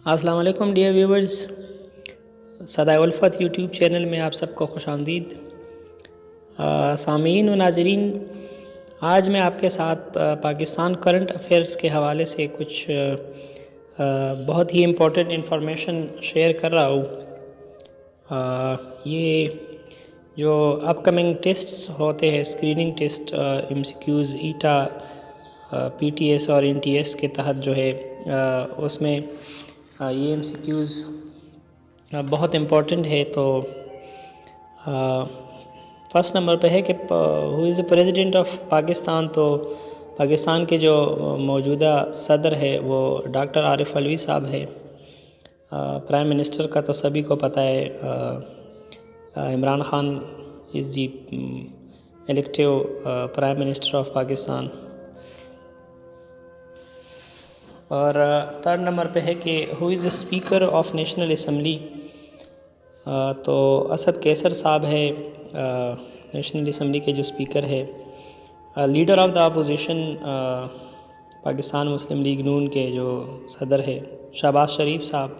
السلام علیکم dear viewers, صدائے الفت یوٹیوب چینل میں آپ سب کو خوش آمدید۔ سامعین و ناظرین، آج میں آپ کے ساتھ پاکستان کرنٹ افیئرس کے حوالے سے کچھ بہت ہی امپورٹنٹ انفارمیشن شیئر کر رہا ہوں۔ یہ جو اپ کمنگ ٹیسٹس ہوتے ہیں، screening test, M C Qs, ETEA, P T S اور این ٹی ایس کے تحت جو ہے اس میں یہ ایم سی کیوز بہت امپورٹنٹ ہے۔ تو فرسٹ نمبر پہ ہے کہ who is the president of Pakistan. تو پاکستان کے جو موجودہ صدر ہے وہ ڈاکٹر عارف علوی صاحب ہے۔ پرائم منسٹر کا تو سبھی کو پتہ ہے، Imran Khan is the elective prime minister of Pakistan. اور تھرڈ نمبر پہ ہے کہ who is the speaker of national assembly. تو اسد کیسر صاحب ہے نیشنل اسمبلی کے جو اسپیکر ہے۔ Leader of the opposition Pakistan Muslim League Noon کے جو صدر ہے شہباز شریف صاحب۔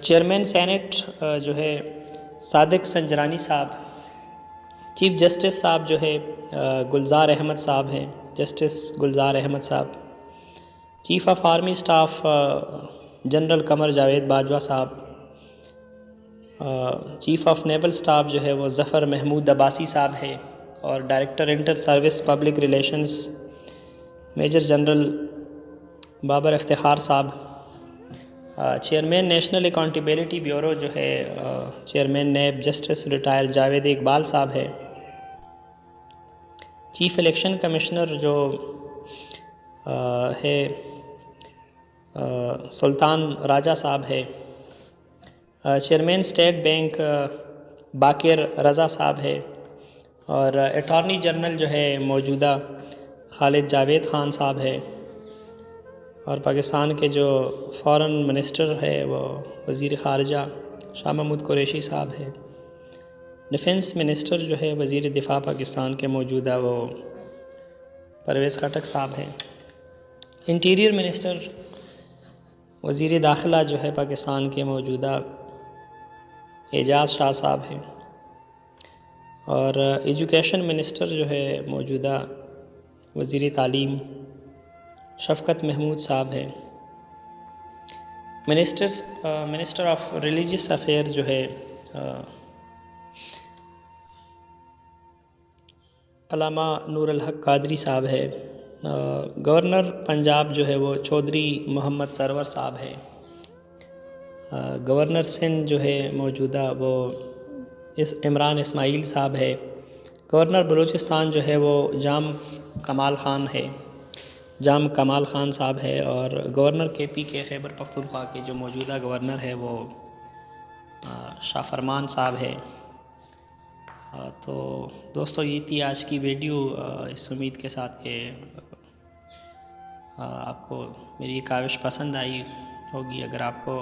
چیئرمین سینٹ جو ہے صادق سنجرانی صاحب۔ چیف جسٹس صاحب جو ہے گلزار احمد صاحب ہیں، justice Gulzar Ahmed Sahib. Chief of army staff general Qamar Javed Bajwa Sahib. Chief of naval staff جو ہے وہ ظفر محمود عباسی صاحب ہے، اور director inter service public relations major general Babar Iftikhar صاحب۔ چیئرمین نیشنل اکاؤنٹیبلٹی بیورو جو ہے chairman NAB justice retire Javed Iqbal صاحب ہے۔ چیف الیکشن کمشنر جو ہے سلطان راجہ صاحب ہے۔ چیئرمین اسٹیٹ بینک باقر رضا صاحب ہے، اور اٹارنی جنرل جو ہے موجودہ خالد جاوید خان صاحب ہے، اور پاکستان کے جو فارن منسٹر ہے وہ وزیر خارجہ شاہ محمود قریشی صاحب ہے۔ ڈیفنس منسٹر جو ہے وزیر دفاع پاکستان کے موجودہ وہ پرویز خٹک صاحب ہیں۔ انٹیریئر منسٹر وزیر داخلہ جو ہے پاکستان کے موجودہ اعجاز شاہ صاحب ہیں، اور ایجوکیشن منسٹر جو ہے موجودہ وزیر تعلیم شفقت محمود صاحب ہیں۔ منسٹر آف ریلیجیس افیئر جو ہے علامہ نور الحق قادری صاحب ہے۔ گورنر پنجاب جو ہے وہ چودھری محمد سرور صاحب ہے۔ گورنر سندھ جو ہے موجودہ وہ عمران اسماعیل صاحب ہے۔ گورنر بلوچستان جو ہے وہ جام کمال خان ہے، جام کمال خان صاحب ہے، اور گورنر کے پی کے خیبر پختونخوا کے جو موجودہ گورنر ہے وہ شاہ فرمان صاحب ہے۔ تو دوستو یہ تھی آج کی ویڈیو، اس امید کے ساتھ کہ آپ کو میری یہ کاوش پسند آئی ہوگی۔ اگر آپ کو